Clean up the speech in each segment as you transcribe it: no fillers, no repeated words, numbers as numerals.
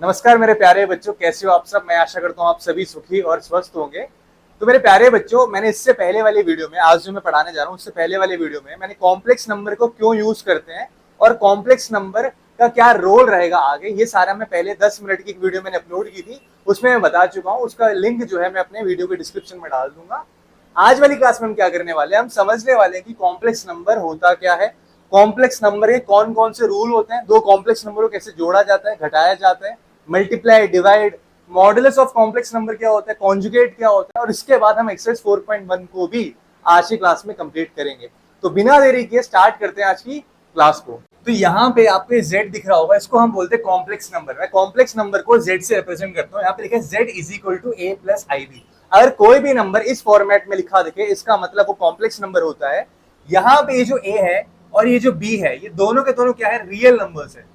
नमस्कार मेरे प्यारे बच्चों, कैसे हो आप सब। मैं आशा करता हूँ आप सभी सुखी और स्वस्थ होंगे। तो मेरे प्यारे बच्चों, मैंने इससे पहले वाली वीडियो में, आज जो मैं पढ़ाने जा रहा हूँ उससे पहले वाली वीडियो में मैंने कॉम्प्लेक्स नंबर को क्यों यूज करते हैं और कॉम्प्लेक्स नंबर का क्या रोल रहेगा आगे, ये सारा मैं पहले 10 मिनट की एक वीडियो मैंने अपलोड की थी, उसमें मैं बता चुका हूँ। उसका लिंक जो है मैं अपने वीडियो के डिस्क्रिप्शन में डाल दूंगा। आज वाली क्लास में हम क्या करने वाले हैं, हम समझने वाले हैं कि कॉम्प्लेक्स नंबर होता क्या है, कॉम्प्लेक्स नंबर के कौन कौन से रूल होते हैं, दो कॉम्प्लेक्स नंबर को कैसे जोड़ा जाता है, घटाया जाता है, multiply, divide, modulus of complex number क्या होता है, कॉन्जुगेट क्या होता है, और इसके बाद हम एक्सरसाइज 4.1 को भी आज की क्लास में कंप्लीट करेंगे। तो बिना देरी किए स्टार्ट करते हैं आज की क्लास को। तो यहाँ पे आपको z दिख रहा होगा, इसको हम बोलते हैं कॉम्प्लेक्स नंबर। मैं कॉम्प्लेक्स नंबर को z से रिप्रेजेंट करता हूँ। यहाँ पे लिखा है z is equal to a plus ib। अगर कोई भी नंबर इस फॉर्मेट में लिखा दिखे, इसका मतलब वो कॉम्प्लेक्स नंबर होता है। यहाँ पे ये जो a है और ये जो b है, ये दोनों के दोनों क्या है, रियल नंबर्स है।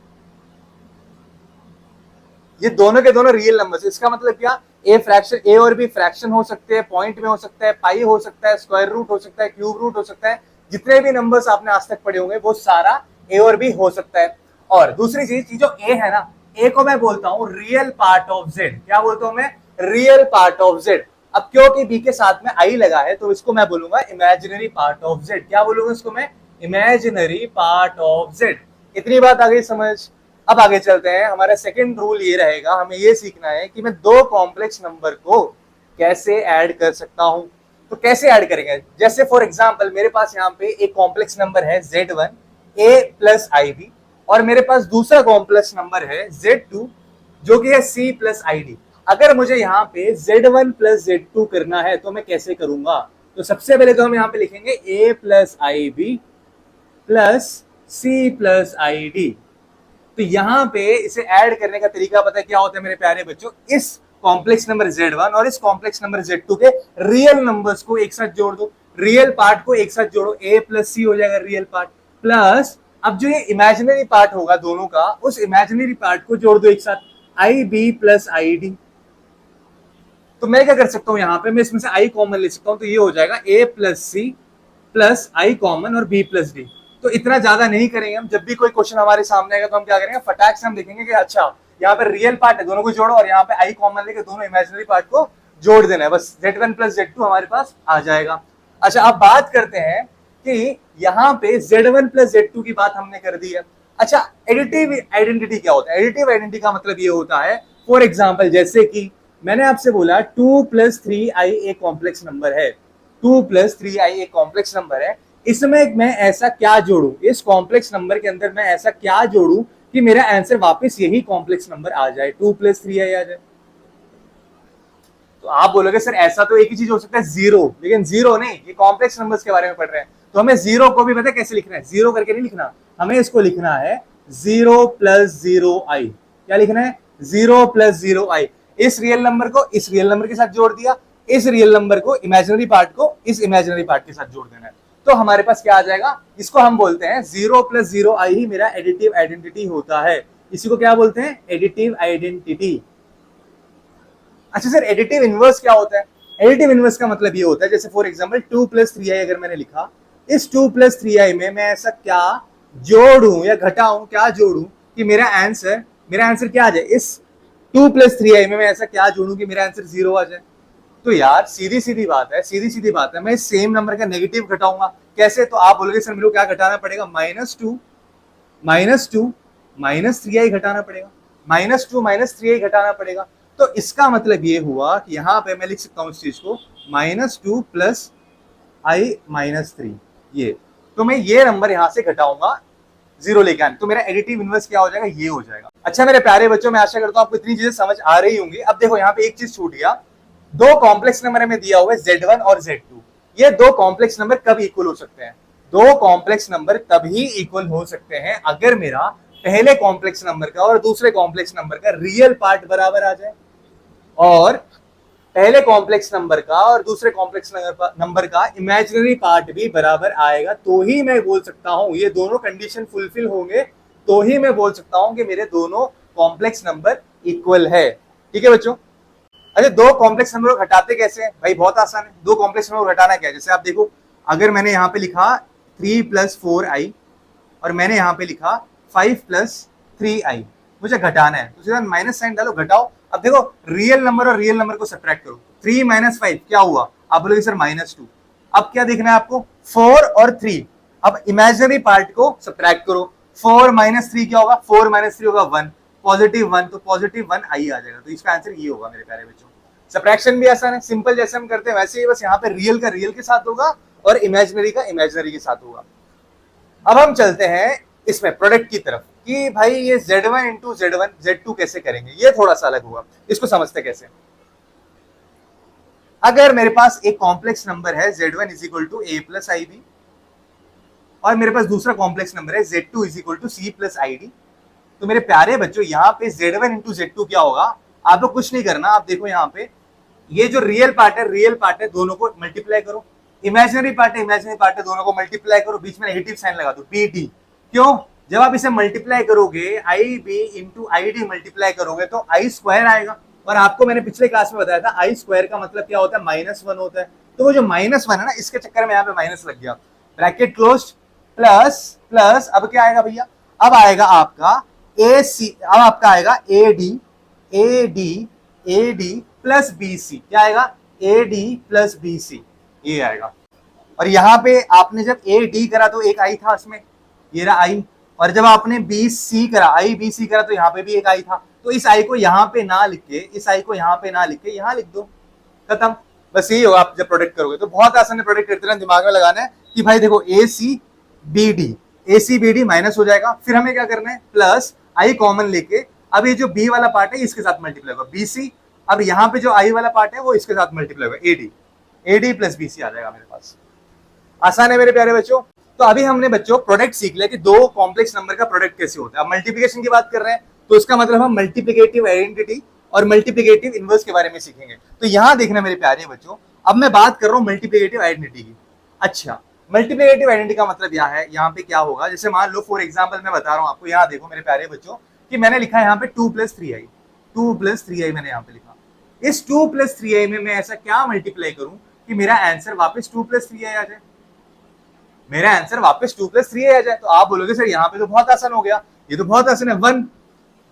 ये दोनों के दोनों रियल नंबर्स। इसका मतलब क्या, ए फ्रैक्शन, ए और बी फ्रैक्शन हो सकते हैं, पॉइंट में हो सकता है, पाई हो सकता है, स्क्वायर रूट हो सकता है, क्यूब रूट हो सकता है। जितने भी नंबर्स आपने आज तक पढ़े होंगे वो सारा ए और बी हो सकता है। और दूसरी चीज, जो ए है ना, ए को मैं बोलता हूं रियल पार्ट ऑफ जेड। क्या बोलता हूं मैं, रियल पार्ट ऑफ जेड। अब क्योंकि बी के साथ में आई लगा है तो इसको मैं बोलूंगा इमेजिनरी पार्ट ऑफ जेड। क्या बोलूंगा इसको मैं, इमेजिनरी पार्ट ऑफ जेड। इतनी बात आ गई समझ। अब आगे चलते हैं। हमारा सेकंड रूल ये रहेगा, हमें ये सीखना है कि मैं दो कॉम्प्लेक्स नंबर को कैसे ऐड कर सकता हूं। तो कैसे ऐड करेंगे, जैसे फॉर एग्जांपल मेरे पास यहाँ पे एक कॉम्प्लेक्स नंबर है z1 a प्लस ib, और मेरे पास दूसरा कॉम्प्लेक्स नंबर है z2 जो कि है c प्लस id। अगर मुझे यहाँ पे z1 प्लस z2 करना है तो मैं कैसे करूंगा। तो सबसे पहले तो हम यहाँ पे लिखेंगे a plus ib plus c plus id। तो यहाँ पे इसे ऐड करने का तरीका पता है क्या होता है मेरे प्यारे बच्चों, इस कॉम्प्लेक्स नंबर z1 और इस कॉम्प्लेक्स नंबर z2 के रियल नंबर्स को एक साथ जोड़ दो, रियल पार्ट को एक साथ जोड़ो, a प्लस सी हो जाएगा रियल पार्ट, प्लस अब जो ये इमेजिनरी पार्ट होगा दोनों का, उस इमेजिनरी पार्ट को जोड़ दो एक साथ, आई बी प्लस आई डी। तो मैं क्या कर सकता हूं, यहाँ पे मैं इसमें से आई कॉमन ले सकता हूं, तो ये हो जाएगा a plus c plus i common और b प्लस डी। तो इतना ज्यादा नहीं करेंगे हम। जब भी कोई क्वेश्चन हमारे सामने आएगा तो हम क्या करेंगे, फटाक से हम देखेंगे कि अच्छा यहाँ पे रियल पार्ट है, दोनों को जोड़ो, और यहाँ पे आई कॉमन लेके दोनों इमेजिनरी पार्ट को जोड़ देना है, बस z1 प्लस z2 हमारे पास आ जाएगा। अच्छा, अब बात करते हैं कि यहाँ पे z1 प्लस z2 की बात हमने कर दी है। अच्छा, एडिटिव आइडेंटिटी क्या होता है। एडिटिव आइडेंटिटी का मतलब ये होता है, फॉर एग्जाम्पल जैसे कि मैंने आपसे बोला 2 प्लस 3i एक कॉम्प्लेक्स नंबर है, 2 प्लस 3i एक कॉम्प्लेक्स नंबर है। इसमें मैं ऐसा क्या जोड़ू, इस कॉम्प्लेक्स नंबर के अंदर मैं ऐसा क्या जोड़ू कि मेरा आंसर वापस यही कॉम्प्लेक्स नंबर आ जाए, 2 प्लस 3i आ जाए। तो आप बोलोगे सर ऐसा तो एक ही चीज हो सकता है, जीरो। लेकिन जीरो नहीं, ये कॉम्प्लेक्स नंबर्स के बारे में पढ़ रहे हैं, तो हमें जीरो को भी पता है कैसे लिखना है, जीरो करके नहीं लिखना, हमें इसको लिखना है 0 प्लस 0i। क्या लिखना है, 0 प्लस 0i। इस रियल नंबर को इस रियल नंबर के साथ जोड़ दिया, इस रियल नंबर को, इमेजिनरी पार्ट को इस इमेजिनरी पार्ट के साथ जोड़ देना है। तो हमारे पास क्या आ जाएगा, इसको हम बोलते हैं 0 प्लस 0i ही मेरा एडिटिव आइडेंटिटी होता है। इसी को क्या बोलते हैं, एडिटिव आइडेंटिटी। अच्छा सर, एडिटिव इनवर्स क्या होता है। एडिटिव इनवर्स का मतलब ये होता है, जैसे फॉर एग्जांपल 2 प्लस 3i अगर मैंने लिखा, इस 2 प्लस 3i में मैं ऐसा क्या जोड़ू या घटाऊं, क्या जोड़ू कि मेरा आंसर क्या आ जाए, इस 2 प्लस 3i में मैं ऐसा क्या जोड़ू कि मेरा आंसर 0 आ जाए। तो यार सीधी सीधी बात है, मैं सेम नंबर का नेगेटिव घटाऊंगा। कैसे, तो आप बोलोगे सर मेरे को क्या घटाना पड़ेगा, -2 माइनस 3i घटाना पड़ेगा, -2 घटाना पड़ेगा। तो इसका मतलब ये हुआ कि यहाँ पे मैं लिख सकता हूँ इस चीज को -2 प्लस i -3, ये। तो मैं ये नंबर यहाँ से घटाऊंगा, 0 लेके आने, तो मेरा एडिटिव इनवर्स क्या हो जाएगा, ये हो जाएगा। अच्छा मेरे प्यारे बच्चों, मैं आशा करता हूँ आपको इतनी चीजें समझ आ रही होंगी। अब देखो यहाँ पे एक चीज छूट गया, दो कॉम्प्लेक्स नंबर में दिया हुआ है z1 और z2। ये दो कॉम्प्लेक्स नंबर कब इक्वल हो सकते हैं, दो कॉम्प्लेक्स नंबर तभी इक्वल हो सकते हैं अगर मेरा पहले कॉम्प्लेक्स नंबर का और दूसरे कॉम्प्लेक्स नंबर का रियल पार्ट बराबर आ जाए, और पहले कॉम्प्लेक्स नंबर का और दूसरे कॉम्प्लेक्स नंबर का इमेजिनरी पार्ट भी बराबर आएगा, तो ही मैं बोल सकता हूं, ये दोनों कंडीशन फुलफिल होंगे तो ही मैं बोल सकता हूं कि मेरे दोनों कॉम्प्लेक्स नंबर इक्वल है। ठीक है बच्चों। अच्छा, दो कॉम्प्लेक्स नंबर को घटाते कैसे हैं भाई, बहुत आसान है। दो कॉम्प्लेक्स नंबर को घटाना क्या है, जैसे आप देखो, अगर मैंने यहाँ पे लिखा 3 प्लस 4i और मैंने यहाँ पे लिखा 5 प्लस 3i, मुझे घटाना है तो सीधा माइनस साइन डालो, घटाओ। अब देखो रियल नंबर और रियल नंबर को सब्ट्रैक्ट करो, 3 - 5 क्या हुआ, आप बोलोगे सर -2। अब क्या देखना है आपको, 4 और 3। अब इमेजिनरी पार्ट को सब्ट्रैक्ट करो, 4 - 3 क्या होगा, 4 - 3 होगा 1, +1, तो +1 आई आ जाएगा। तो इसका आंसर ये होगा मेरे प्यारे बच्चों। सब्ट्रैक्शन भी आसान है, सिंपल जैसे हम करते हैं वैसे ही, बस यहाँ पे रियल का रियल के साथ होगा और इमेजिनरी का इमेजिनरी के साथ होगा। अब हम चलते हैं इसमें प्रोडक्ट की तरफ कि भाई ये Z1 इंटू Z1 Z2 कैसे करेंगे, ये थोड़ा सा अलग होगा, इसको समझते कैसे। अगर मेरे पास एक कॉम्प्लेक्स नंबर है Z1 = A + IB और मेरे पास दूसरा कॉम्प्लेक्स नंबर है Z2 = C + ID, तो मेरे प्यारे बच्चों यहाँ पे Z1 इंटू Z2 क्या होगा, आपको कुछ नहीं करना। आप देखो यहाँ पे ये जो रियल पार्ट है दोनों को मल्टीप्लाई करो, इमेजिनरी पार्ट है दोनों को मल्टीप्लाई करो, बीच में नेगेटिव साइन लगा दो BD। क्यों, जब आप इसे मल्टीप्लाई करोगे IB इंटू ID मल्टीप्लाई करोगे तो I² आएगा, और आपको मैंने पिछले क्लास में बताया था I² का मतलब क्या होता है, -1 होता है। तो वो जो -1 है ना, इसके चक्कर में यहाँ पे माइनस लग गया, ब्रैकेट क्लोज, प्लस प्लस, अब क्या आएगा भैया, अब आएगा आपका AC, अब आपका आएगा AD प्लस BC, क्या आएगा AD प्लस BC, ये आएगा। और यहाँ पे आपने जब AD करा तो एक आई था इसमें, ये रहा आई, और जब आपने BC करा, IBC करा तो यहाँ पे भी एक आई था। तो इस आई को यहाँ पे ना लिख के, इस आई को यहाँ पे ना लिख के यहाँ लिख दो, खत्म। बस यही होगा आप जब प्रोडक्ट करोगे तो। बहुत आसान है प्रोडक्ट करते रहना, दिमाग में लगाना है कि भाई देखो ACBD माइनस हो जाएगा, फिर हमें क्या करना है, प्लस आई कॉमन लेके, अब ये जो B वाला पार्ट है इसके साथ मल्टीप्लाई होगा BC, अब यहाँ पे जो आई वाला पार्ट है वो इसके साथ मल्टीप्लाई होगा AD प्लस BC आ जाएगा मेरे पास। आसान है मेरे प्यारे बच्चों। तो अभी हमने बच्चों प्रोडक्ट सीख लिया कि दो कॉम्प्लेक्स नंबर का प्रोडक्ट कैसे होता है। अब मल्टीप्लिकेशन की बात कर रहे हैं तो इसका मतलब हम मल्टीप्लिकेटिव आइडेंटिटी और मल्टीप्लिकेटिव इनवर्स के बारे में सीखेंगे। तो यहां देखना मेरे प्यारे बच्चों, अब मैं बात कर रहा हूं मल्टीप्लिकेटिव आइडेंटिटी की। अच्छा, मल्टीप्लिकेटिव आइडेंटिटी का मतलब क्या है, यहाँ पे क्या होगा, जैसे मान लो फॉर एग्जाम्पल मैं बता रहा हूँ आपको, यहाँ देखो मेरे प्यारे बच्चों कि मैंने लिखा है यहाँ पे 2 + 3i मैंने यहाँ पे लिखा। इस 2 + 3i में मैं ऐसा क्या मल्टीप्लाई करूं कि मेरा आंसर वापस 2 + 3i आ जाए, मेरा आंसर वापस 2 + 3i आ जाए। तो आप बोलोगे सर यहाँ पे तो बहुत आसान हो गया, ये तो बहुत आसान है,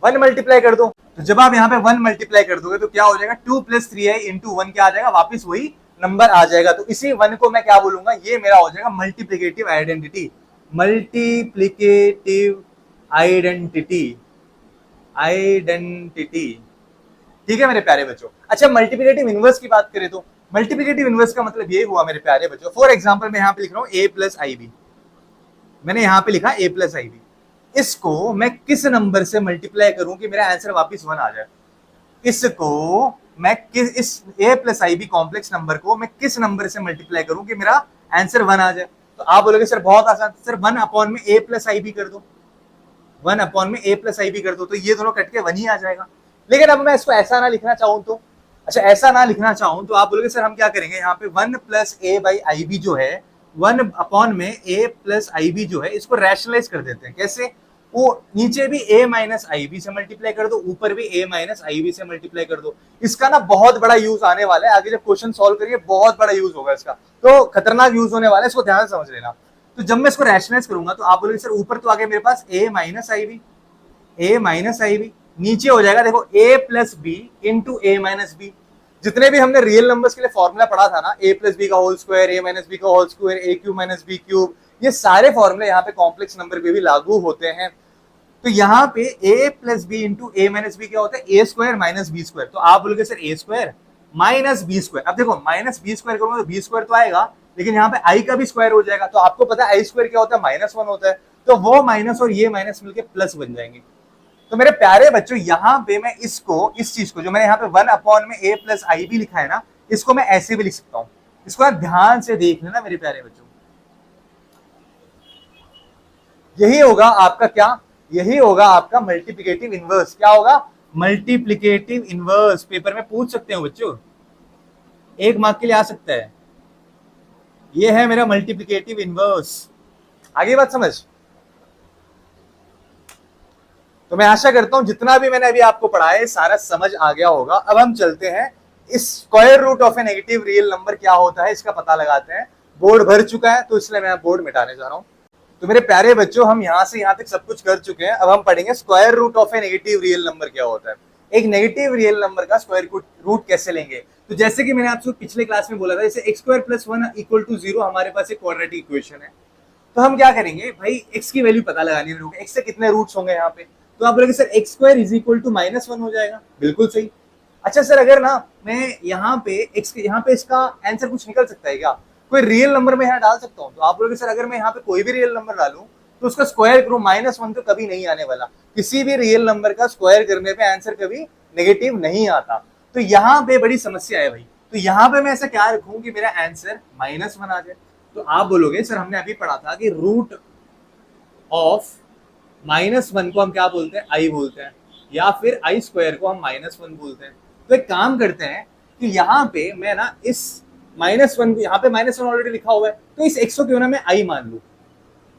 1 मल्टीप्लाई कर दो। तो जब आप यहाँ पे 1 मल्टीप्लाई कर दोगे तो क्या हो जाएगा, 2 + 3i इंटू 1 क्या आ जाएगा, वापस वही नंबर आ जाएगा। तो इसी 1 को मैं क्या बोलूंगा, ये मेरा हो जाएगा मल्टीप्लिकेटिव आइडेंटिटी, मल्टीप्लिकेटिव आइडेंटिटी। ठीक है मेरे प्यारे बच्चों। अच्छा, मल्टीप्लिकेटिव इनवर्स की बात करें तो मल्टीप्लिकेटिव इनवर्स का मतलब ये हुआ मेरे प्यारे बच्चों, फॉर एग्जांपल मैं यहाँ पे लिख रहा हूँ A + IB, मैंने यहाँ पे लिखा A + IB, इसको मैं किस नंबर से मल्टीप्लाई करूं कि मेरा आंसर वापस 1 आ जाए, इसको मैं इस A + IB कॉम्प्लेक्स नंबर को मैं किस नंबर से मल्टीप्लाई करूं कि मेरा आंसर 1 आ जाए। तो आप बोलोगे सर बहुत आसान, सर 1 में A + IB कर दो, 1 में A + IB कर दो, तो ये दोनों कट के 1 ही आ जाएगा। लेकिन अब मैं इसको ऐसा ना लिखना चाहूं तो, अच्छा ऐसा ना लिखना चाहूं तो आप बोलोगे सर हम क्या करेंगे, यहाँ पे 1 + A/IB जो है, 1 में A + IB जो है, इसको रैशनलाइज कर देते हैं। कैसे, वो नीचे भी A - IB से मल्टीप्लाई कर दो, ऊपर भी A - IB से मल्टीप्लाई कर दो। इसका ना बहुत बड़ा यूज आने वाला है, आगे जब क्वेश्चन सॉल्व करिए बहुत बड़ा यूज होगा इसका, तो खतरनाक यूज होने वाला है, इसको ध्यान से समझ लेना। तो जब मैं इसको रैशनलाइज करूंगा तो आप बोलोगे सर ऊपर तो आगे मेरे पास A - IB, नीचे हो जाएगा देखो A + B into A - B। जितने भी हमने रियल नंबर्स के लिए फॉर्मूला पढ़ा था ना, A + B का होल स्क्वायर, A - B का होल स्क्वायर, A³ - B³, ये सारे फॉर्मूले यहाँ पे कॉम्प्लेक्स नंबर पे भी लागू होते हैं। तो यहाँ पे A + B into A - B क्या होता है, A² - B²। तो आप बोलोगे सर A² - B²। अब देखो -B² करूंगा तो B² तो आएगा, लेकिन यहाँ पे I का भी स्क्वायर हो जाएगा। तो आपको पता है I² क्या होता है, -1 होता है, तो वो माइनस और ये माइनस मिलके प्लस बन जाएंगे। तो मेरे प्यारे बच्चों यहाँ पे मैं इसको, इस चीज को जो मैंने यहाँ पे 1 में A + IB लिखा है ना, इसको मैं ऐसे भी लिख सकता हूँ। इसको ध्यान से देख लेना मेरे प्यारे बच्चों, यही होगा आपका क्या, यही होगा आपका मल्टीप्लिकेटिव इनवर्स। क्या होगा, मल्टीप्लिकेटिव इनवर्स। पेपर में पूछ सकते हो बच्चों, 1 मार्क के लिए आ सकता है। ये है मेरा मल्टीप्लिकेटिव इनवर्स। आगे बात समझ। तो मैं आशा करता हूं जितना भी मैंने अभी आपको पढ़ाया है सारा समझ आ गया होगा। अब हम चलते हैं इस square root of a negative real number क्या होता है इसका पता लगाते हैं। बोर्ड भर चुका है तो इसलिए मैं बोर्ड मिटाने जा रहा हूं। तो मेरे प्यारे बच्चों, हम यहाँ से यहाँ तक सब कुछ कर चुके हैं। अब हम पढ़ेंगे square root of a negative real number क्या होता है। एक नेगेटिव रियल नंबर का स्क्वायर रूट कैसे लेंगे। तो जैसे कि मैंने आपसे पिछले क्लास में बोला था, जैसे x square plus 1 equal to 0 हमारे पास एक क्वाड्रेटिक इक्वेशन है। तो हम क्या करेंगे भाई, x की वैल्यू पता लगानी है, x से कितने रूट्स होंगे यहाँ पे। तो आप बोलोगे sir x square is equal to -1 हो जाएगा। बिल्कुल सही। अच्छा सर, अगर ना मैं यहाँ पे यहाँ पे इसका आंसर कुछ निकल सकता है क्या, कोई रियल नंबर में यहाँ डाल सकता हूँ। तो आप बोलोगे सर अगर मैं यहाँ पे कोई भी रियल नंबर डालूं तो उसका स्क्वायर करूं, -1 तो कभी नहीं आने वाला। किसी भी रियल नंबर का स्क्वायर करने पे आंसर कभी नेगेटिव नहीं आता। तो यहाँ पे बड़ी समस्या है भाई। तो यहाँ पे मैं ऐसा क्या रखूं कि मेरा आंसर -1 आ जाए। तो आप बोलोगे सर हमने अभी पढ़ा था कि रूट ऑफ -1 को हम क्या बोलते हैं, आई बोलते हैं, या फिर आई स्क्वायर को हम -1 बोलते हैं। तो एक काम करते हैं कि यहाँ पे मैं ना इस -1 को, यहाँ पे -1 ऑलरेडी लिखा हुआ है, तो इस x को क्यों ना मैं आई मान लूं।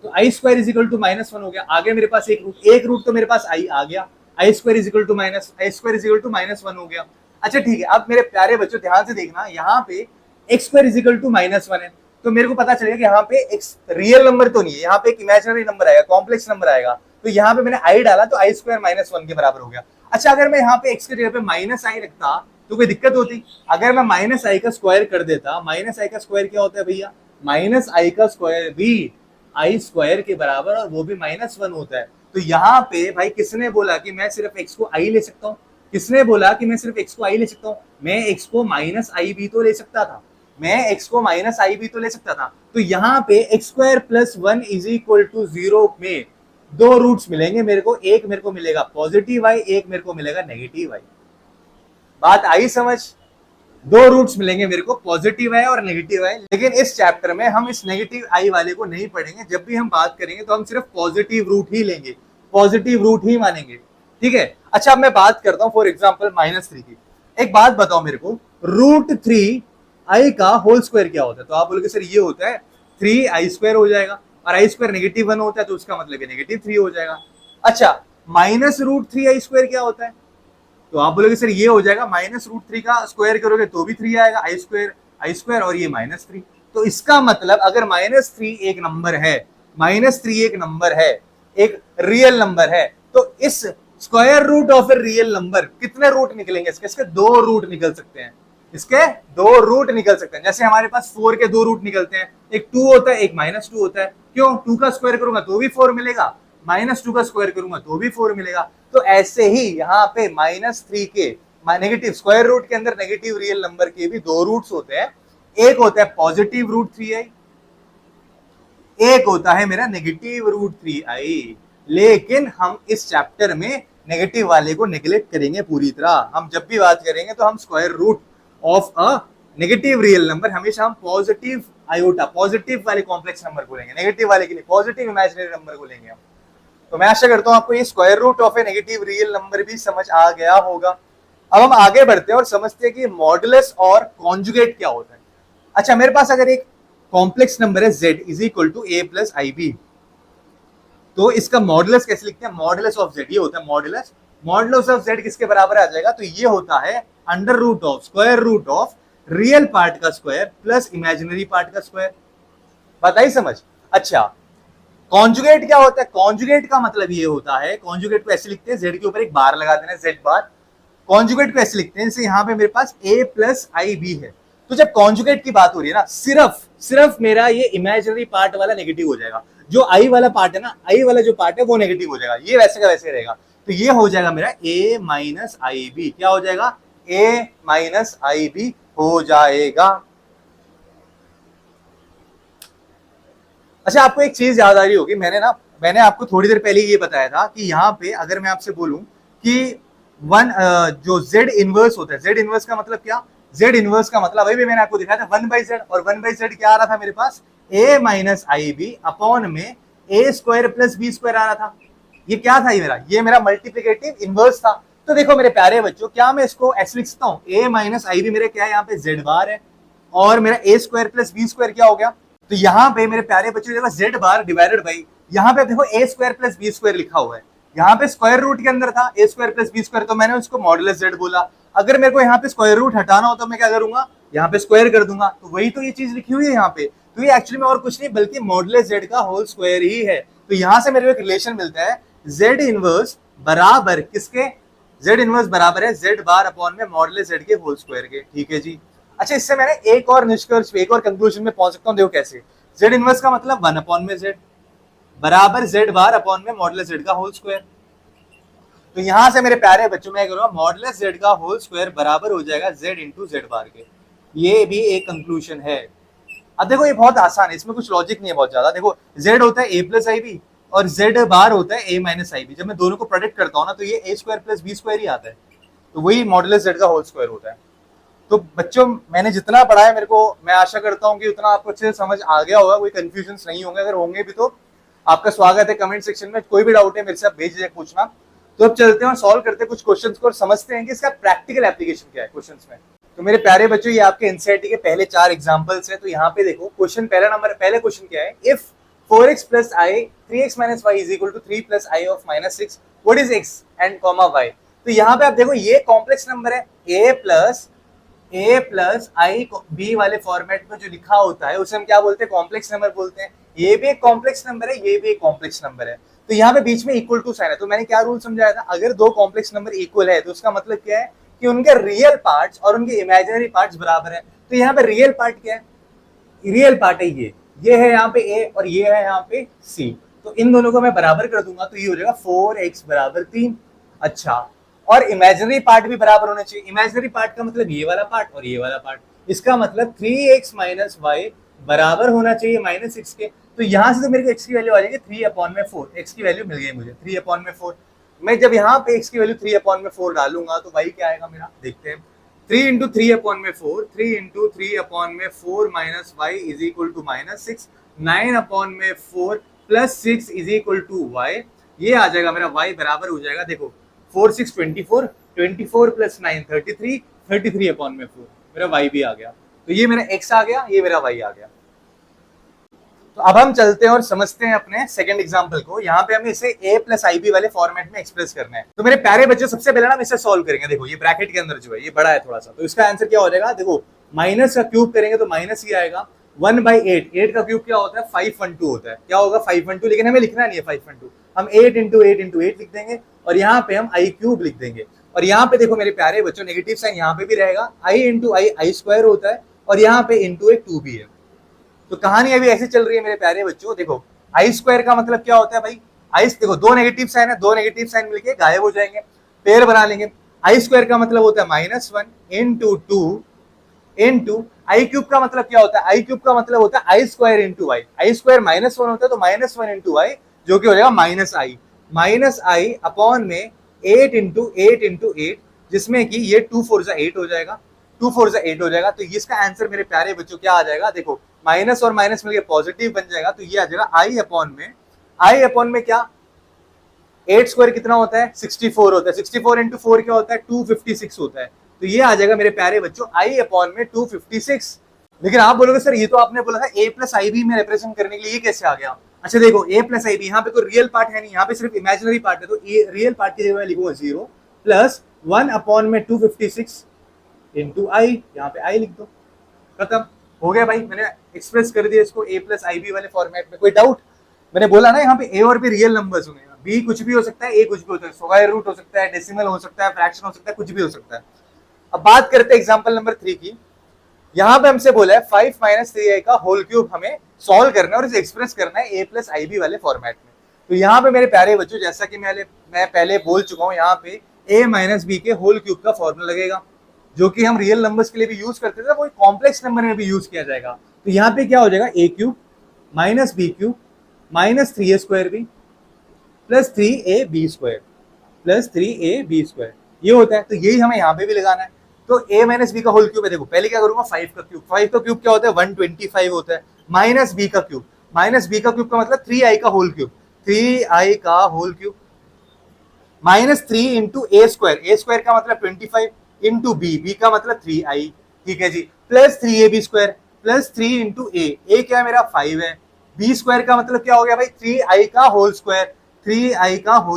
तो आई स्क्वायर इज इक्वल टू -1 हो गया। आगे मेरे पास एक रूट तो मेरे पास आई आ गया। आई स्क्वायर इज इक्वल टू -1 हो गया। अच्छा ठीक है, अब मेरे प्यारे बच्चों ध्यान से देखना, यहाँ पे x square is equal to -1 है। तो मेरे को पता चलेगा कि यहाँ पे x रियल नंबर तो नहीं है, यहाँ पे एक इमेजिनरी नंबर आएगा, कॉम्प्लेक्स नंबर आएगा। तो यहाँ पे मैंने आई डाला तो आई स्क्वायर -1 के बराबर हो गया। अच्छा, अगर मैं यहाँ पे x के जगह पे -i रखता तो कोई दिक्कत होती। अगर मैं -i का स्क्वायर कर देता, -i का स्क्वायर क्या होता है भैया, -i का स्क्वायर भी आई स्क्वायर के बराबर, और वो भी -1 होता है। तो यहाँ पे भाई किसने बोला कि मैं सिर्फ x को i ले सकता हूँ, किसने बोला कि मैं सिर्फ x को i ले सकता हूँ। मैं x को -i भी तो ले सकता था, मैं x को -i भी तो ले सकता था। तो यहाँ पे x square plus 1 is equal to 0 में दो रूट्स मिलेंगे मेरे को। एक मेरे को मिलेगा पॉजिटिव y, एक मेरे को मिलेगा नेगेटिव y। बात आई समझ। दो रूट्स मिलेंगे मेरे को, पॉजिटिव है और नेगेटिव है। लेकिन इस चैप्टर में हम इस नेगेटिव आई वाले को नहीं पढ़ेंगे। जब भी हम बात करेंगे तो हम सिर्फ पॉजिटिव रूट ही लेंगे, पॉजिटिव रूट ही मानेंगे, ठीक है। अच्छा, अब मैं बात करता हूं फॉर एग्जांपल -3 की। एक बात बताओ मेरे को, √3 आई का होल स्क्वायर क्या होता है। तो आप बोलोगे सर ये होता है 3i स्क्वायर हो जाएगा, और आई स्क्वायर -1 होता है तो उसका मतलब -3 हो जाएगा। अच्छा, -√3i स्क्वायर क्या होता है। तो आप बोलोगे सर ये हो जाएगा -√3 का स्क्वायर करोगे तो भी 3 आएगा, आई स्क्वायर और ये -3। तो इसका मतलब अगर -3 एक नंबर है, -3 एक नंबर है, एक रियल नंबर है, तो इस square root of a real number कितने रूट निकलेंगे इसके दो रूट निकल सकते हैं, इसके दो रूट निकल सकते हैं। जैसे हमारे पास 4 के दो रूट निकलते हैं, एक 2 होता है, एक -2 होता है। क्यों, 2 का स्क्वायर करूंगा तो भी 4 मिलेगा, -2 का स्क्वायर करूंगा तो भी 4 मिलेगा। तो ऐसे ही यहाँ पे -3 के नेगेटिव स्क्वायर रूट के अंदर नेगेटिव रियल नंबर के भी दो रूट्स होते हैं। एक होता है पॉजिटिव √3i, एक होता है मेरा नेगेटिव √3i। लेकिन हम इस चैप्टर में नेगेटिव वाले को नेग्लेक्ट करेंगे पूरी तरह। हम जब भी बात करेंगे तो हम square root of a negative real number हमेशा हम पॉजिटिव आयोटा, पॉजिटिव वाले कॉम्प्लेक्स नंबर को लेंगे, नेगेटिव वाले के लिए पॉजिटिव इमेजिनरी नंबर को लेंगे हम। तो मैं आशा करता हूं आपको ये square root of a negative real number भी समझ आ गया होगा। अब हम आगे बढ़ते हैं और समझते हैं कि मॉडुलस और कॉन्जुगेट क्या होता है। अच्छा, मेरे पास अगर एक कॉम्प्लेक्स नंबर है z is equal to a plus IB, तो इसका मॉडुलस कैसे लिखते हैं, मॉडुलस ऑफ z। ये होता है मॉडुलस, मॉडुलस ऑफ z किसके बराबर आ जाएगा, तो ये होता है under root of square root of real part का स्क्वायर प्लस इमेजिनरी पार्ट का स्क्वायर। बताइए समझ। अच्छा, कॉन्जुगेट क्या होता है, कॉन्जुगेट का मतलब ये होता है, कॉन्जुगेट को ऐसे लिखते हैं, z के ऊपर एक बार लगा देना, z बार। कॉन्जुगेट को ऐसे लिखते हैं, जैसे यहाँ पे मेरे पास a प्लस IB है। तो जब कॉन्जुगेट की बात हो रही है ना, सिर्फ मेरा ये इमेजिनरी पार्ट वाला नेगेटिव हो जाएगा। जो आई वाला पार्ट है ना, आई वाला जो पार्ट है वो नेगेटिव हो जाएगा, ये वैसे का वैसे रहेगा। तो ये हो जाएगा मेरा a माइनस IB। क्या हो जाएगा, a माइनस IB हो जाएगा। अच्छा, आपको एक चीज याद आ रही होगी, मैंने आपको थोड़ी देर पहले ये बताया था कि यहाँ पे अगर मैं आपसे बोलूं कि जो z इनवर्स होता है, z इनवर्स का मतलब क्या, z इनवर्स का मतलब अभी भी मैंने आपको दिखाया था 1/z, और 1/z क्या आ रहा था मेरे पास, a माइनस IB अपॉन में a square plus b square आ रहा था। ये क्या था, ये मेरा मल्टीप्लिकेटिव इनवर्स था। तो देखो मेरे प्यारे बच्चों, क्या मैं इसको ऐसे लिख सकता हूँ, a माइनस IB मेरे क्या है, यहाँ पे z बार है, और मेरा a square plus b square क्या हो गया। तो यहाँ पे मेरे प्यारे बच्चों देखो z बार डिवाइडेड बाई, यहाँ पे देखो a square plus b square लिखा हुआ है। यहाँ पे स्क्वायर रूट के अंदर था a square plus b square, तो मैंने उसको मॉडुलस z बोला। अगर मेरे को यहाँ पे स्क्वायर रूट हटाना हो तो मैं क्या करूंगा, यहाँ पे स्क्वायर कर दूंगा। तो वही तो ये चीज लिखी हुई है यहाँ पे। तो ये एक्चुअली में और कुछ नहीं बल्कि मॉडुलस z का होल स्क्वायर ही है। तो यहां से मेरे को एक रिलेशन मिलता है, z इनवर्स बराबर किसके, z इनवर्स बराबर है z बार अपॉन में मॉडुलस z के होल स्क्वायर के। ठीक है जी। अच्छा, इससे मैंने एक और निष्कर्ष, एक और कंक्लूजन में पहुंच सकता हूं। देखो कैसे, z इनवर्स का मतलब 1 अपॉन में z बराबर z बार अपॉन में मॉडुलस z का होल स्क्वायर। तो यहां से मेरे प्यारे बच्चों में करूंगा मॉडुलस z का होल स्क्वायर बराबर हो जाएगा z इंटू जेड बार के। ये भी एक कंक्लूजन है। अब देखो ये बहुत आसान है, इसमें कुछ लॉजिक नहीं है बहुत ज्यादा। देखो z होता है a प्लस आई बी और z बार होता है a माइनस आई बी। जब मैं दोनों को प्रोडक्ट करता हूँ ना तो ये a square plus B square ही आता है, तो वही मॉडुलस z का होल स्क्वायर होता है। तो बच्चों मैंने जितना पढ़ा है, मेरे को मैं आशा करता हूँ कि उतना आपको अच्छे से समझ आ गया होगा, कोई कंफ्यूजन नहीं होंगे। अगर होंगे भी तो आपका स्वागत है कमेंट सेक्शन में, कोई भी डाउट है मेरे से आप भेज दीजिए पूछना। तो अब चलते हैं और सॉल्व करते हैं कुछ क्वेश्चंस को और समझते हैं कि इसका प्रैक्टिकल एप्लीकेशन क्या है क्वेश्चंस में। तो मेरे प्यारे बच्चों ये आपके एनसीईआरटी के पहले 4 एग्जांपल्स हैं। तो यहाँ पे देखो क्वेश्चन पहला नंबर, पहले क्वेश्चन क्या है, if 4x plus i 3x minus y is equal to 3 plus i of minus 6 what is x and comma y। तो यहाँ पे आप देखो ये कॉम्प्लेक्स नंबर है, a प्लस आई बी वाले फॉर्मेट में जो लिखा होता है उसे हम क्या बोलते हैं, कॉम्प्लेक्स नंबर बोलते हैं। ये भी एक कॉम्प्लेक्स नंबर है, ये भी एक कॉम्प्लेक्स नंबर है। तो यहाँ पे बीच में इक्वल टू साइन है। तो मैंने क्या रूल समझाया था, अगर दो कॉम्प्लेक्स नंबर इक्वल है तो उसका मतलब क्या है कि उनके रियल पार्ट्स और उनके इमेजिनरी पार्ट्स बराबर है। तो यहाँ पे रियल पार्ट क्या है, रियल पार्ट है ये है यहाँ पे a और ये है यहाँ पे c। तो इन दोनों को मैं बराबर कर दूंगा तो ये हो जाएगा 4x बराबर 3। अच्छा, और इमेजिनरी पार्ट भी बराबर होना चाहिए। इमेजिनरी पार्ट का मतलब ये वाला पार्ट और ये वाला पार्ट, इसका मतलब 3x माइनस वाई बराबर होना चाहिए माइनस 6 के। तो यहां से तो मेरे को x की वैल्यू आ जाएगी 3/4, x की वैल्यू मिल गई मुझे 3/4। मैं जब यहाँ पे x की वैल्यू 3/4 डालूंगा तो y क्या आएगा मेरा, देखते हैं। 3 into 3/4, 3 into 3/4 minus y is equal to minus 6, 9/4 plus 6 is equal to y. ये आ जाएगा मेरा y बराबर हो जाएगा, देखो 4 6 24, 24 प्लस 9 33, 33/4 मेरा y भी आ गया। तो ये मेरा x आ गया, ये मेरा y आ गया। तो अब हम चलते हैं और समझते हैं अपने सेकंड एग्जांपल को। यहाँ पे हमें इसे a प्लस आई बी वाले फॉर्मेट में एक्सप्रेस करना है। तो मेरे प्यारे बच्चों सबसे पहले ना हम इसे सॉल्व करेंगे। देखो ये ब्रैकेट के अंदर जो है ये बड़ा है थोड़ा सा, तो इसका आंसर क्या हो जाएगा, देखो माइनस का क्यूब करेंगे तो माइनस ही आएगा। 1/8, 8 का क्यूब क्या होता है 512 होता है, क्या होगा 512, लेकिन हमें लिखना नहीं है 512, हम 8 इंटू 8 इंटू 8 लिख देंगे और यहाँ पे हम आई क्यूब लिख देंगे। और यहाँ पे देखो मेरे प्यारे बच्चों नेगेटिव साइन यहाँ पे भी रहेगा, आई इंटू आई स्क्वायर होता है और यहाँ पे इंटू एक 2 भी है। तो कहानी अभी ऐसी चल रही है मेरे प्यारे बच्चों। देखो आई स्क्वायर का मतलब क्या होता है भाई, आई देखो दो नेगेटिव साइन है, दो नेगेटिव साइन मिलके गायब हो जाएंगे, पेयर बना लेंगे। आई स्क्वायर का मतलब होता है -1 इंटू 2 इंटू आई क्यूब का मतलब क्या होता है, आई क्यूब का मतलब होता है आई square into i. I square -1 होता है तो -1 इंटू आई जो कि हो जाएगा माइनस आई अपॉन में 8 इंटू 8 जिसमें कि ये 2 4 8 हो जाएगा, 2 4 8 हो जाएगा। तो इसका आंसर मेरे प्यारे बच्चों क्या आ जाएगा, देखो माइनस और माइनस मिलकर पॉजिटिव बन जाएगा। तो ये आ जाएगा आई अपॉन में क्या 8 स्क्वायर कितना होता है 64 होता है, 64 इंटू 4 क्या होता है 256 होता है। तो ये आ जाएगा मेरे प्यारे बच्चों आई अपॉन में 256। लेकिन आप बोलोगे सर ये तो आपने बोला था a प्लस आई बी में रिप्रेजेंट करने के लिए, ये कैसे आ गया। अच्छा देखो a प्लस आई बी यहाँ पे कोई रियल पार्ट है नहीं, यहाँ पे सिर्फ इमेजिनरी पार्ट है। तो रियल पार्ट की जगह मैं लिखूंगा 0 प्लस 1 अपॉन में 256 इंटू आई, यहाँ पे आई लिख दो, खत्म हो गया भाई। मैंने एक्सप्रेस कर दिया इसको a प्लस आई बी वाले फॉर्मेट में। कोई डाउट, मैंने बोला ना यहाँ पे a और b रियल नंबर्स होंगे, b कुछ भी हो सकता है, a कुछ भी हो सकता है, स्क्वायर रूट हो सकता है, डेसिमल हो सकता है, फ्रैक्शन हो सकता है, कुछ भी हो सकता है। अब बात करते हैं एग्जांपल नंबर 3 की। यहाँ पे हमसे बोला है 5 माइनस 3i का होल क्यूब हमें सॉल्व करना है और इसे एक्सप्रेस करना है a प्लस आई बी वाले फॉर्मेट में। तो यहाँ पे मेरे प्यारे बच्चों जैसा कि मैं पहले बोल चुका हूँ, यहाँ पे a माइनस बी के होल क्यूब का फॉर्मूला लगेगा जो कि हम रियल नंबर्स के लिए भी यूज करते थे, वो कॉम्प्लेक्स नंबर में भी यूज किया जाएगा। तो यहाँ पे क्या हो जाएगा a cube minus b cube minus 3a square b plus 3ab square plus 3ab square, ये होता है। तो यही हमें यहाँ पे भी लगाना है। तो a माइनस बी का होल क्यूब है, देखो पहले क्या करूंगा 5 का क्यूब, 5 का क्यूब क्या होता है 125 होता है, माइनस बी का क्यूब का मतलब 3i का होल क्यूब, 3i का whole cube minus 3 into a square का मतलब 25 इंटू बी का मतलब 3i, ठीक है जी, plus 3ab square plus 3 into a क्या है मेरा 5 है, बी स्क्वायर का मतलब क्या हो गया भाई 3i का होल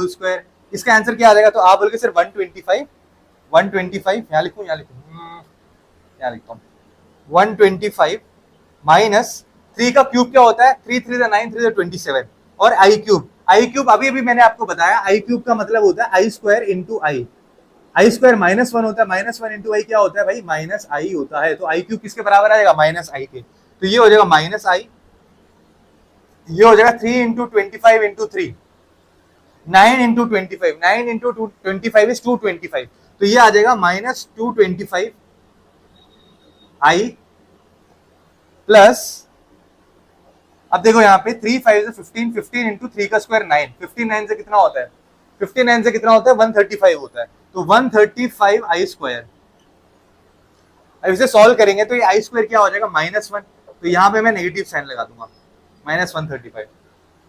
स्क्वायर, इसका आंसर क्या आ जाएगा। तो आप बोलोगे सर 125 यहाँ लिखता हूँ 125 माइनस 3 का क्यूब क्या होता है? 3 3 9 3 27 और आई क्यूब अभी मैंने आपको बताया आई क्यूब का मतलब होता है आई स्क्वायर इंटू आई स्क्वायर -1 होता है, -1 इंटू आई क्या होता है भाई? माइनस आई होता है। तो आई क्यूब किसके बराबर आएगा? माइनस आई के। तो ये हो जाएगा माइनस आई, ये हो जाएगा 3 into 25 into 3, 9 into 25, 9 into 25 is 225, तो ये आ जाएगा -225 आई प्लस, अब देखो यहाँ पे 3 5 से 15, 15 इंटू 3 का स्क्वायर 9, 15 9 से कितना होता है? 15 9 से कितना होता है? 135 होता है। तो 135 आई स्क्वायर। अब इसे सॉल्व करेंगे तो ये आई स्क्वायर क्या हो जाएगा? -1। तो यहाँ पे मैं नेगेटिव साइन लगा दूंगा, -135,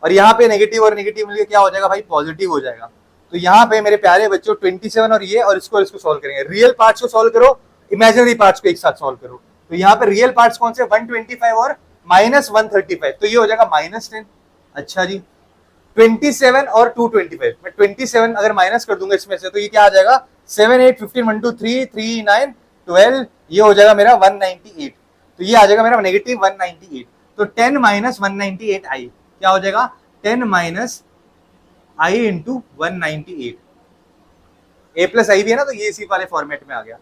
और यहाँ पे नेगेटिव और नेगेटिव मिलकर क्या हो जाएगा भाई? पॉजिटिव हो जाएगा। तो यहाँ पे मेरे प्यारे बच्चों 27 और ये और इसको सॉल्व करेंगे। रियल पार्ट्स को सॉल्व करो, इमेजिनरी पार्ट्स को एक साथ सॉल्व करो। तो यहाँ पे रियल पार्ट्स कौन से? 125 और -135, तो ये हो जाएगा -10। अच्छा जी, 27 और 225, मैं 27 अगर माइनस कर दूंगा इसमें से तो ये क्या आ जाएगा? 7 8 15 1 2 3 3 9 12, ये हो जाएगा मेरा 198, तो ये आ जाएगा मेरा नेगेटिव 198। तो 10 माइनस 198 आई क्या हो जाएगा? 10 माइनस आई इंटू 198, ए प्लस आई भी है ना, तो ये इसी वाले फॉर्मेट में आ गया।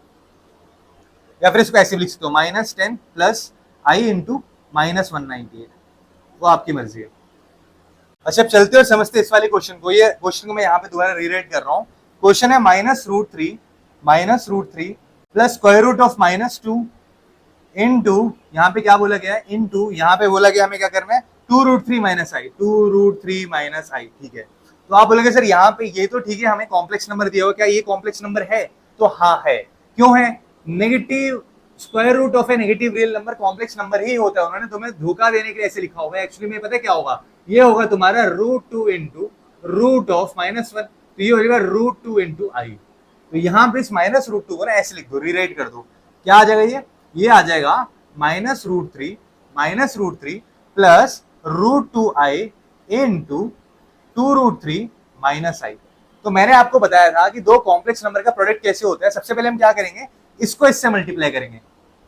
या फिर इसको ऐसे लिख सकते हो, -10 प्लस आई इंटू -198, वो आपकी मर्जी है। अच्छा, अब चलते और समझते इस वाले क्वेश्चन को। ये क्वेश्चन को मैं यहाँ पे दोबारा रीराइट कर रहा हूँ। क्वेश्चन है -√3 plus square root of -2 into, यहाँ पे क्या बोला गया है? इनटू, यहाँ पे बोला गया हमें क्या करना है? 2√3 माइनस आई, 2√3 माइनस आई, ठीक है। तो आप बोलोगे सर यहाँ पे ये तो ठीक है, हमें कॉम्प्लेक्स नंबर दिया हुआ, क्या ये कॉम्प्लेक्स नंबर है? तो हाँ है। क्यों है? Negative square root of a negative real number complex number ही होता है। उन्होंने तुम्हें धोखा देने के लिए ऐसे लिखा होगा, एक्चुअली में पता है क्या होगा? ये होगा तुम्हारा √2 इंटू रूट ऑफ -1, तो ये हो जाएगा √2 इंटू आई। तो यहाँ पे इस -√2 को ना ऐसे लिख दो, रीराइट कर दो, क्या आ जाएगा? ये आ जाएगा -√3 प्लस √2 आई इंटू 2√3 माइनस आई। तो मैंने आपको बताया था कि दो कॉम्प्लेक्स नंबर का प्रोडक्ट कैसे होता है। सबसे पहले हम क्या करेंगे? इसको इससे मल्टीप्लाई करेंगे,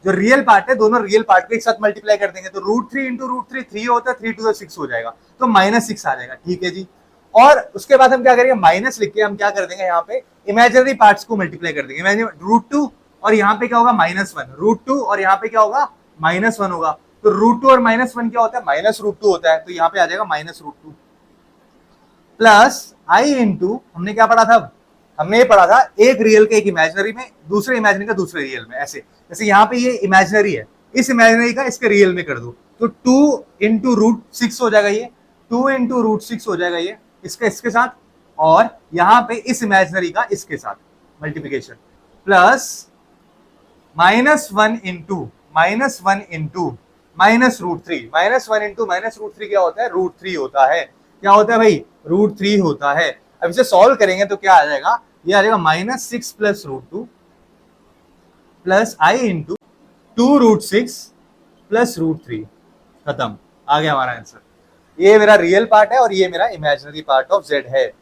जो रियल पार्ट है दोनों रियल पार्ट को एक साथ मल्टीप्लाई कर देंगे, तो √3 इंटू √3 3 होता है, 3 टू 6 हो जाएगा, तो -6 आ जाएगा, ठीक है जी। और उसके बाद हम क्या करेंगे? माइनस लिख के हम क्या कर देंगे? यहाँ पे इमेजिनरी पार्ट्स को मल्टीप्लाई कर देंगे। √2 और यहाँ पे क्या होगा? -1, √2 और यहाँ पे क्या होगा? -1 होगा। तो √2 और -1 क्या होता है? -√2 होता है, तो यहाँ पे आ जाएगा -√2 प्लस आई इंटू, हमने क्या पढ़ा था? हमने ये पढ़ा था एक रियल का एक इमेजिनरी में, दूसरे इमेजिनरी का दूसरे रियल में, ऐसे। जैसे यहाँ पे ये इमेजिनरी है, इस इमेजिनरी का इसके रियल में कर दो, तो 2 इंटू √6 हो जाएगा, ये 2 इंटू √6 हो जाएगा, ये इसका इसके साथ, और यहाँ पे इस इमेजिनरी का इसके साथ multiplication, plus -1 into -1 into -√3, -1 into -√3 क्या होता है? √3 होता है। क्या होता है भाई? √3 होता है। अब इसे सॉल्व करेंगे तो क्या आ जाएगा? ये आ जाएगा -6 प्लस √2 प्लस आई इंटू 2√6 प्लस √3, खत्म, आ गया हमारा आंसर। ये मेरा रियल पार्ट है और ये मेरा इमेजिनरी पार्ट ऑफ जेड है।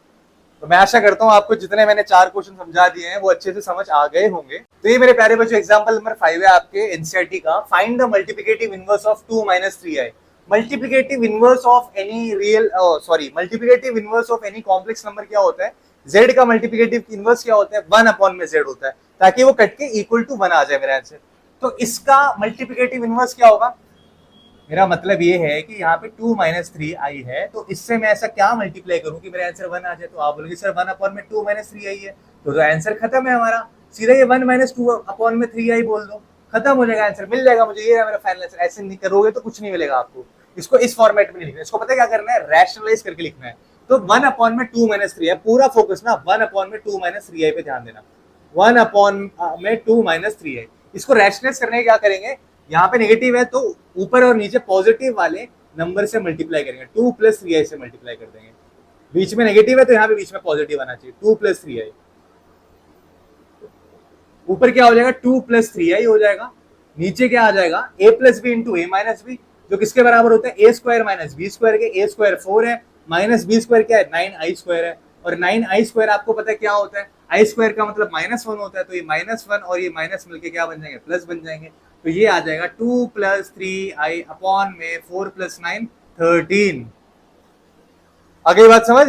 तो मैं आशा करता हूँ आपको जितने मैंने 4 क्वेश्चन समझा दिए हैं वो अच्छे से समझ आ गए होंगे। तो ये मेरे प्यारे बच्चों एग्जांपल नंबर 5 है आपके एनसीईआरटी का। Find the multiplicative inverse of 2 - 3i। Multiplicative inverse of any multiplicative inverse of any complex number क्या होता है? z का मल्टीप्लिकेटिव इनवर्स क्या होता है? 1/z होता है, ताकि वो कट के इक्वल टू 1 आ जाए मेरा आंसर। तो इसका मल्टीप्लिकेटिव इनवर्स क्या होगा? मेरा मतलब ये है कि यहाँ पे 2 - 3i है, तो इससे मैं ऐसा क्या मल्टीप्लाई करूं कि मेरा आंसर 1 आ जाए? तो आप बोलोगे सर 1/2 - 3i है, तो आंसर खत्म है हमारा। सीधा ये 1 - 2/3i बोल दो, खत्म हो जाएगा आंसर, मिल जाएगा मुझे, ये है मेरा फाइनल आंसर। ऐसे नहीं करोगे तो कुछ नहीं मिलेगा आपको। इसको इस फॉर्मेट में नहीं लिखना, इसको पता है क्या करना है? रैशनलाइज करके लिखना है। तो 1/2 - 3 है, पूरा फोकस ना 1/2 - 3i पे ध्यान देना। 1/2 - 3i, इसको रैशनलाइज करने के क्या करेंगे? यहाँ पे नेगेटिव है तो ऊपर और नीचे पॉजिटिव वाले नंबर से मल्टीप्लाई करेंगे, 2 + 3i से मल्टीप्लाई कर देंगे। बीच में नेगेटिव है तो यहाँ पे बीच में पॉजिटिव आना चाहिए, 2 + 3i। ऊपर क्या हो जाएगा? 2 + 3i हो जाएगा। नीचे क्या आ जाएगा? a + b × a - b, जो किसके बराबर होता है? a² - b² के। a² 4 है, -b² क्या है? 9i² है, और 9i² आपको पता है क्या होता है? आई स्क्वायर का मतलब -1 होता है, तो ये -1 और ये माइनस मिलके क्या बन जाएंगे, प्लस बन जाएंगे। तो ये आ जाएगा 2 + 3i अपॉन में 4 + 9 13। आगे बात समझ।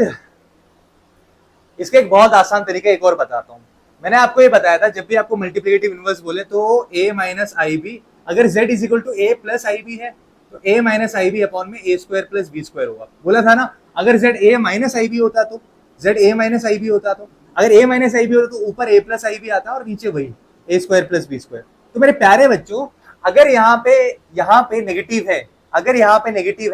इसका एक बहुत आसान तरीका एक और बताता हूँ। मैंने आपको ये बताया था जब भी आपको मल्टीप्लिकेटिव इनवर्स बोले तो a माइनस आई बी, अगर z is equal to a plus i b है तो a minus i b upon में a square plus B square होगा, बोला था ना। अगर z a minus i b होता तो अगर a माइनस आई बी होता तो ऊपर a प्लस आई बी आता और नीचे वही a square plus B square. तो मेरे प्यारे बच्चों, अगर यहाँ पे नेगेटिव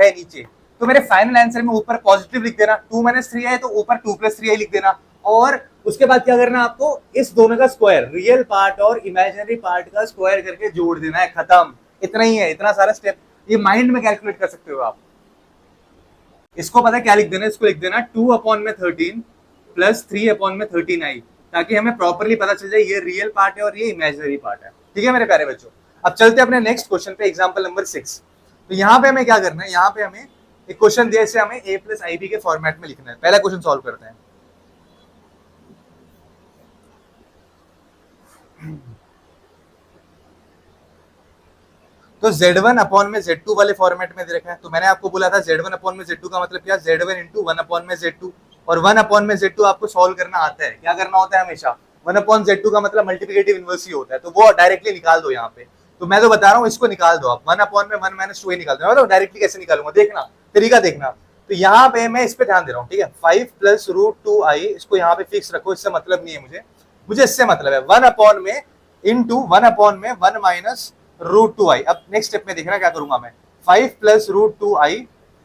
है नीचे, तो मेरे फाइनल आंसर में ऊपर पॉजिटिव लिख देना, 2 - 3 है तो ऊपर 2 + 3i लिख देना। और उसके बाद क्या करना, आपको इस दोनों का स्क्वायर, रियल पार्ट और इमेजिनरी पार्ट का स्क्वायर करके जोड़ देना है, खत्म। इतना ही है, इतना सारा स्टेप ये माइंड में कैलकुलेट कर सकते हो आप। इसको पता है क्या लिख देना, इसको लिख देना 2/13 + 3/13i, ताकि हमें प्रॉपरली पता चल जाए ये रियल पार्ट है और ये इमेजिनरी पार्ट है। ठीक है मेरे प्यारे बच्चों, अब चलते हैं अपने नेक्स्ट क्वेश्चन पे, एग्जांपल नंबर 6। तो यहाँ पे हमें क्या करना है, यहाँ पे हमें एक क्वेश्चन दिया, इसे हमें a + ib के फॉर्मेट में लिखना है। पहला क्वेश्चन सॉल्व करते हैं। तो Z1 अपॉन में Z2 वाले फॉर्मेट में दे रखा है। तो मैंने आपको बोला था Z1 अपॉन में Z2 का मतलब क्या, Z1 इंटू 1 अपॉन में Z2, और 1 अपॉन में Z2 आपको सॉल्व करना आता है। क्या करना होता है हमेशा, 1 अपॉन Z2 का मतलब मल्टीप्लिकेटिव इनवर्स ही होता है, तो वो डायरेक्टली निकाल दो यहाँ पे। तो मैं तो बता रहा हूँ इसको निकाल दो आप, 1 अपॉन में 1 - 2 ही निकाल दो। मतलब डायरेक्टली कैसे निकालूंगा, देखना तरीका देखना। तो यहाँ पे मैं इस पे ध्यान दे रहा हूँ, ठीक है। 5 + √2i, इसको यहाँ पे फिक्स रखो, इससे मतलब नहीं है मुझे इससे मतलब है 1 अपॉन में इंटू 1 अपॉन में 1 माइनस √2i। अब नेक्स्ट स्टेप में देखना क्या करूंगा मैं, 5 + √2i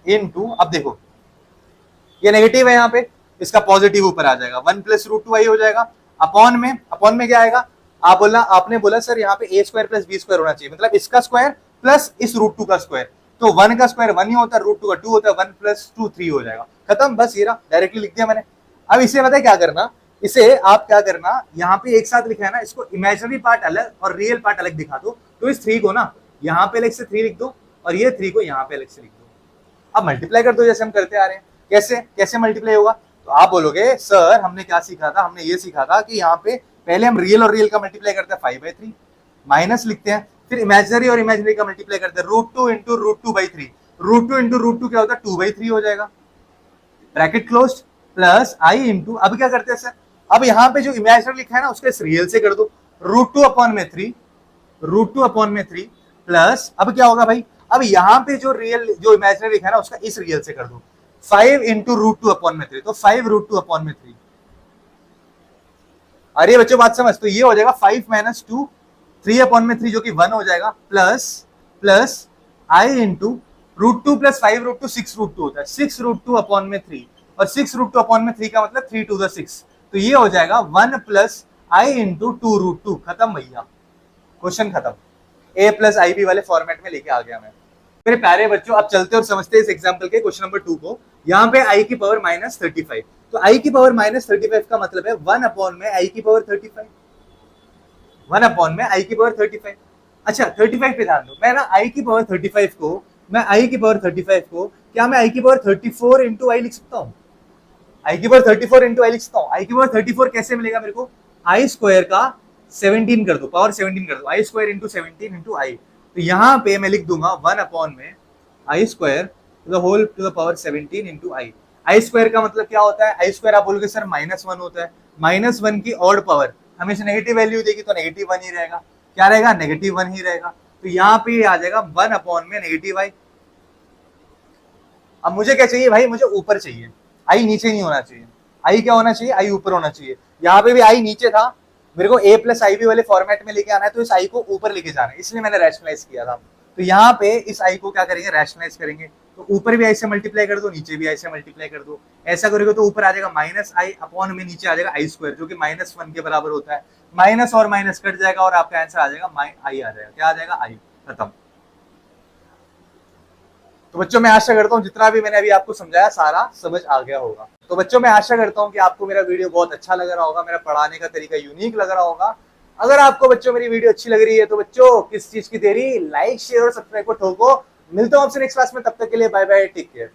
इंटू, अब देखो ये नेगेटिव है यहाँ पे, इसका पॉजिटिव ऊपर आ जाएगा, 1 + √2i हो जाएगा। अपॉन में क्या आएगा, आपने बोला सर यहाँ पे a square plus B square होना चाहिए, मतलब इसका स्क्वायर प्लस इस √2 का स्क्वायर। तो 1 का स्क्वायर 1 ही होता है, √2 का 2 होता है, 1 + 2 3 हो जाएगा, खत्म। बस ये रहा, डायरेक्टली लिख दिया मैंने। अब इसे पता है क्या करना, इसे आप क्या करना, यहाँ पे एक साथ लिखा है ना, इसको इमेजिनरी पार्ट अलग और रियल पार्ट अलग दिखा दो। तो इस 3 को ना यहाँ पे अलग से 3 लिख दो और ये 3 को यहाँ पे अलग से लिख दो। अब मल्टीप्लाई कर दो जैसे हम करते आ रहे हैं। कैसे मल्टीप्लाई होगा, तो आप बोलोगे सर हमने क्या सीखा था, हमने ये सीखा था कि यहाँ पे पहले हम रियल और रियल का मल्टीप्लाई करते हैं 5/3, माइनस लिखते हैं, फिर इमेजिनरी और इमेजिनरी का मल्टीप्लाई करते हैं √2 इंटू √2/3। √2 इंटू √2 क्या होता है, 2/3 हो जाएगा, ब्रैकेट क्लोज, प्लस आई इंटू, अब क्या करते हैं सर, अब यहाँ पे जो इमेजिनरी लिखा है ना उसके रियल से कर दो, √2 अपॉन में 3 प्लस, अब क्या होगा भाई, अब यहाँ पे जो इमेजिनरी लिखा है ना उसका इस रियल से कर दो, 5 इंटू √2 अपॉन में 3, तो 5 √2 अपॉन में 3। अरे बच्चों बात समझ, तो ये हो जाएगा 5 - 2 3 अपॉन में 3 जो कि 1 हो जाएगा, प्लस आई इंटू √2 + 5 √2 6 √2 होता है, 6 √2 अपॉन में 3, और 6 √2 अपॉन में 3 का मतलब 3 to the 6, तो ये हो जाएगा 1 + i इंटू 2 √2। खत्म भैया, क्वेश्चन खत्म। a + ib वाले फॉर्मेट में लेके आ गया मैं। मेरे प्यारे बच्चों, अब चलते और समझते हैं इस एग्जांपल के क्वेश्चन नंबर 2 को। यहाँ पे i की पावर -35, तो i की पावर -35 का मतलब है 1 अपॉन में i की पावर 35, 1 अपॉन में i की पावर 35। अच्छा 35 पे ध्यान दो, मैं ना i की पावर 35 को क्या मैं i की पावर 34 इंटू आई लिख सकता हूँ, i की पावर 34 इंटू आई लिख सकता हूँ। i की पावर 34 कैसे मिलेगा मेरे को, i स्क्वायर का 17 कर दो, पावर 17 कर दो, i स्क्वायर इंटू 17 इंटू आई। तो यहाँ पे मैं लिख दूंगा 1 अपॉन में i square to the whole to the power 17 into i. I square का मतलब क्या होता है, आई स्क्वायर आप बोलोगे सर -1 होता है, -1 की ऑड पावर हमेशा नेगेटिव वैल्यू देगी तो -1 ही रहेगा, क्या रहेगा, -1 ही रहेगा। तो यहाँ पे आ जाएगा 1 अपॉन में -i। अब मुझे क्या चाहिए भाई, मुझे ऊपर चाहिए, आई नीचे नहीं होना चाहिए, आई क्या होना चाहिए, आई ऊपर होना चाहिए। यहाँ पे भी आई नीचे था, मेरे को a + ib वाले फॉर्मेट में लेके आना है, तो इस आई को ऊपर लेके जाना है, इसलिए मैंने रैशनलाइज किया था। तो यहाँ पे इस आई को क्या करेंगे, रैशनलाइज करेंगे, तो ऊपर भी आई से मल्टीप्लाई कर दो, नीचे भी आई से मल्टीप्लाई कर दो। ऐसा करोगे तो ऊपर आ जाएगा -i अपॉन में नीचे आ जाएगा i स्क्वायर, जो कि -1 के बराबर होता है। माइनस और माइनस कट जाएगा और आपका आंसर आ जाएगा आई आ जाएगा, क्या आ जाएगा, आई, खत्म। तो बच्चों मैं आशा करता हूँ जितना भी मैंने अभी आपको समझाया सारा समझ आ गया होगा। तो बच्चों मैं आशा करता हूँ कि आपको मेरा वीडियो बहुत अच्छा लग रहा होगा, मेरा पढ़ाने का तरीका यूनिक लग रहा होगा। अगर आपको बच्चों मेरी वीडियो अच्छी लग रही है तो बच्चों किस चीज की देरी, लाइक शेयर और सब्सक्राइब को ठोको। मिलता हूँ आपसे नेक्स्ट क्लास में, तब तक के लिए बाय बाय, टेक केयर।